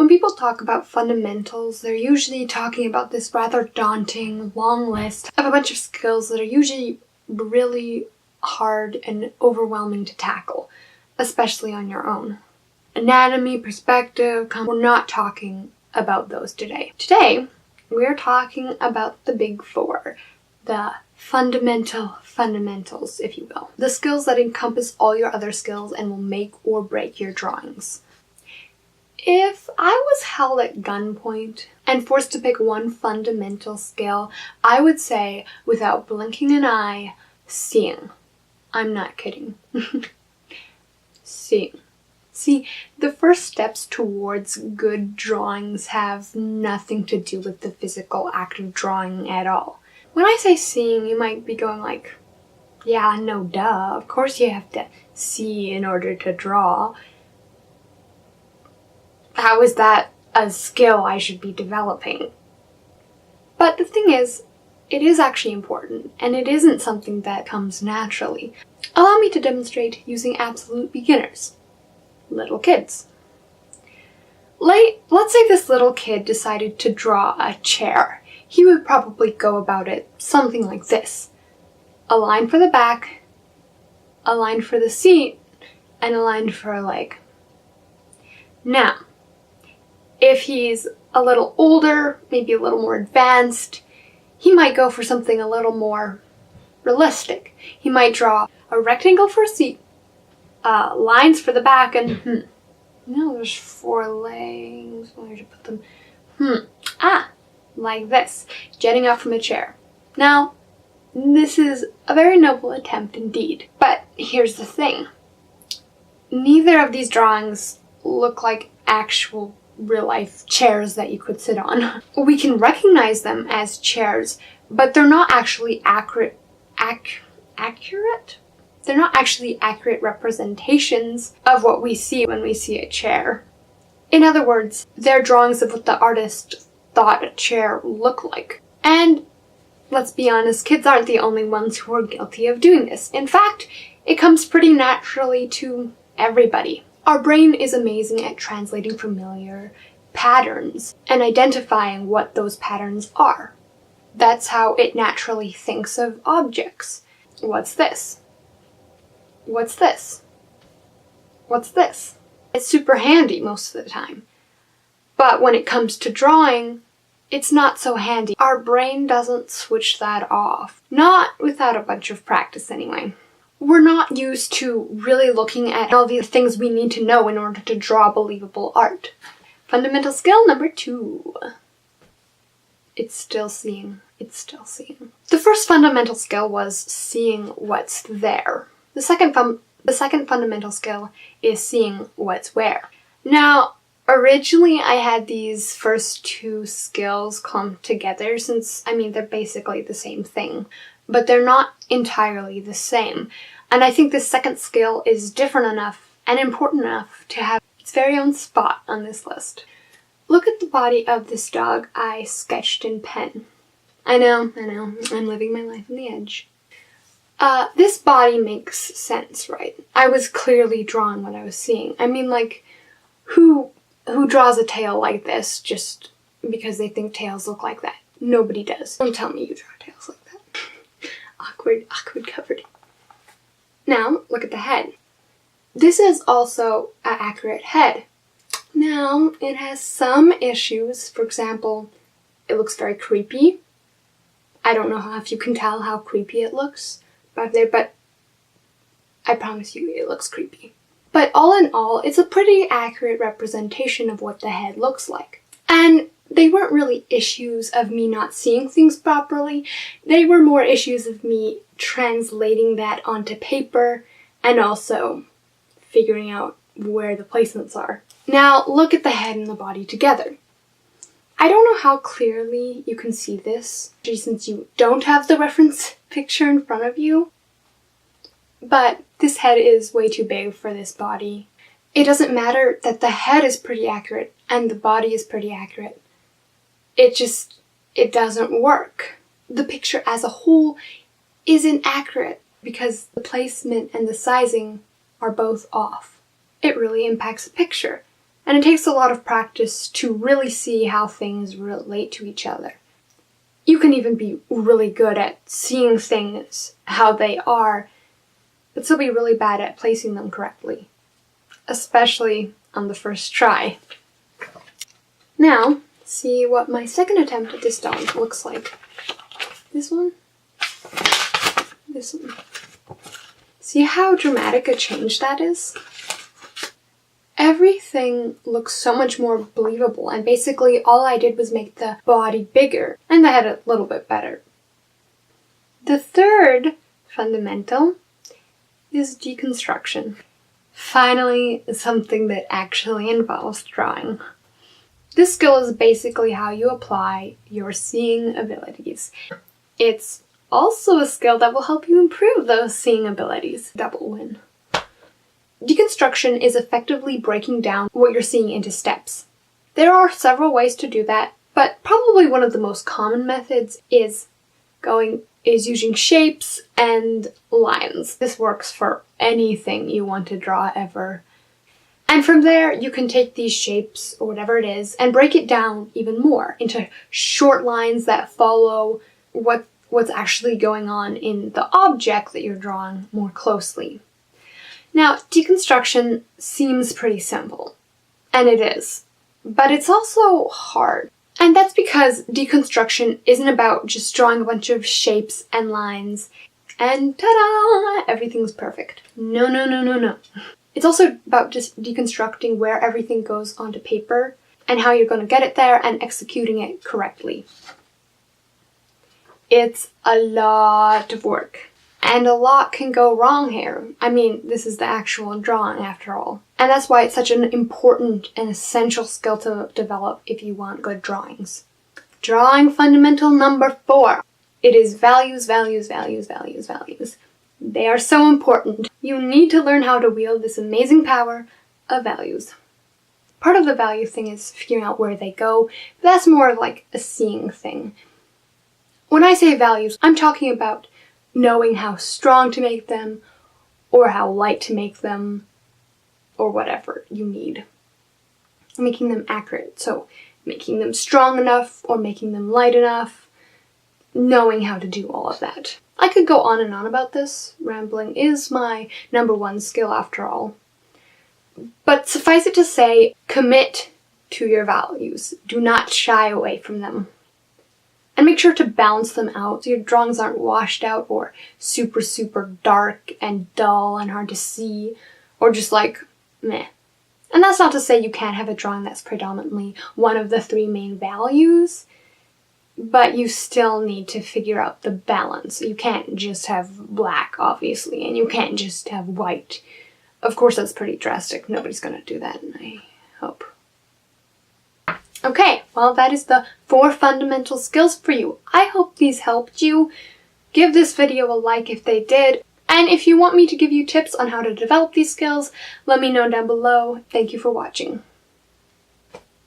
When people talk about fundamentals, they're usually talking about this rather daunting, long list of a bunch of skills that are usually really hard and overwhelming to tackle, especially on your own. Anatomy, perspective, we're not talking about those today. Today, we're talking about the big four, the fundamentals, if you will. The skills that encompass all your other skills and will make or break your drawings. If I was held at gunpoint and forced to pick one fundamental skill, I would say, without blinking an eye, seeing. I'm not kidding. Seeing. See, the first steps towards good drawings have nothing to do with the physical act of drawing at all. When I say seeing, you might be going like, yeah, no duh, of course you have to see in order to draw. How is that a skill I should be developing? But the thing is, it is actually important, and it isn't something that comes naturally. Allow me to demonstrate using absolute beginners. Little kids. Let's say this little kid decided to draw a chair. He would probably go about it something like this. A line for the back, a line for the seat, and a line for a leg. Now, if he's a little older, maybe a little more advanced, he might go for something a little more realistic. He might draw a rectangle for a seat, lines for the back, and no, there's 4 legs. Where to put them? Like this, jetting out from a chair. Now, this is a very noble attempt indeed, but here's the thing. Neither of these drawings look like actual real-life chairs that you could sit on. We can recognize them as chairs, but they're not actually accurate? They're not actually accurate representations of what we see when we see a chair. In other words, they're drawings of what the artist thought a chair looked like. And let's be honest, kids aren't the only ones who are guilty of doing this. In fact, it comes pretty naturally to everybody. Our brain is amazing at translating familiar patterns and identifying what those patterns are. That's how it naturally thinks of objects. What's this? What's this? What's this? It's super handy most of the time. But when it comes to drawing, it's not so handy. Our brain doesn't switch that off. Not without a bunch of practice anyway. We're not used to really looking at all the things we need to know in order to draw believable art. Fundamental skill number 2. It's still seeing. It's still seeing. The first fundamental skill was seeing what's there. The second fundamental skill is seeing what's where. Now, originally I had these first 2 skills come together since, they're basically the same thing. But they're not entirely the same. And I think this second skill is different enough and important enough to have its very own spot on this list. Look at the body of this dog I sketched in pen. I know, I'm living my life on the edge. This body makes sense, right? I was clearly drawing what I was seeing. Who draws a tail like this just because they think tails look like that? Nobody does. Don't tell me you draw tails like that. Awkward covered. Now, look at the head. This is also an accurate head. Now, it has some issues. For example, it looks very creepy. I don't know if you can tell how creepy it looks back there, but I promise you it looks creepy. But all in all, it's a pretty accurate representation of what the head looks like. And they weren't really issues of me not seeing things properly. They were more issues of me translating that onto paper and also figuring out where the placements are. Now, look at the head and the body together. I don't know how clearly you can see this, since you don't have the reference picture in front of you, but this head is way too big for this body. It doesn't matter that the head is pretty accurate and the body is pretty accurate. It doesn't work. The picture as a whole isn't accurate because the placement and the sizing are both off. It really impacts the picture. And it takes a lot of practice to really see how things relate to each other. You can even be really good at seeing things how they are, but still be really bad at placing them correctly, especially on the first try. Now, see what my second attempt at this dog looks like. This one? This one. See how dramatic a change that is? Everything looks so much more believable, and basically all I did was make the body bigger and the head a little bit better. The third fundamental is deconstruction. Finally, something that actually involves drawing. This skill is basically how you apply your seeing abilities. It's also a skill that will help you improve those seeing abilities. Double win. Deconstruction is effectively breaking down what you're seeing into steps. There are several ways to do that, but probably one of the most common methods is using shapes and lines. This works for anything you want to draw ever. And from there, you can take these shapes, or whatever it is, and break it down even more into short lines that follow what's actually going on in the object that you're drawing more closely. Now, deconstruction seems pretty simple, and it is, but it's also hard. And that's because deconstruction isn't about just drawing a bunch of shapes and lines and ta-da, everything's perfect. No, no, no, no, no. It's also about just deconstructing where everything goes onto paper and how you're going to get it there and executing it correctly. It's a lot of work. And a lot can go wrong here. I mean, this is the actual drawing after all. And that's why it's such an important and essential skill to develop if you want good drawings. Drawing fundamental number 4. It is values, values, values, values, values. They are so important. You need to learn how to wield this amazing power of values. Part of the value thing is figuring out where they go. That's more of like a seeing thing. When I say values, I'm talking about knowing how strong to make them, or how light to make them, or whatever you need. Making them accurate, so making them strong enough, or making them light enough, knowing how to do all of that. I could go on and on about this. Rambling is my number 1 skill after all. But suffice it to say, commit to your values. Do not shy away from them. And make sure to balance them out so your drawings aren't washed out or super, super dark and dull and hard to see, or just like, meh. And that's not to say you can't have a drawing that's predominantly one of the 3 main values, but you still need to figure out the balance. You can't just have black, obviously, and you can't just have white. Of course, that's pretty drastic. Nobody's gonna do that, and I hope. Okay, well, that is the 4 fundamental skills for you. I hope these helped you. Give this video a like if they did. And if you want me to give you tips on how to develop these skills, let me know down below. Thank you for watching.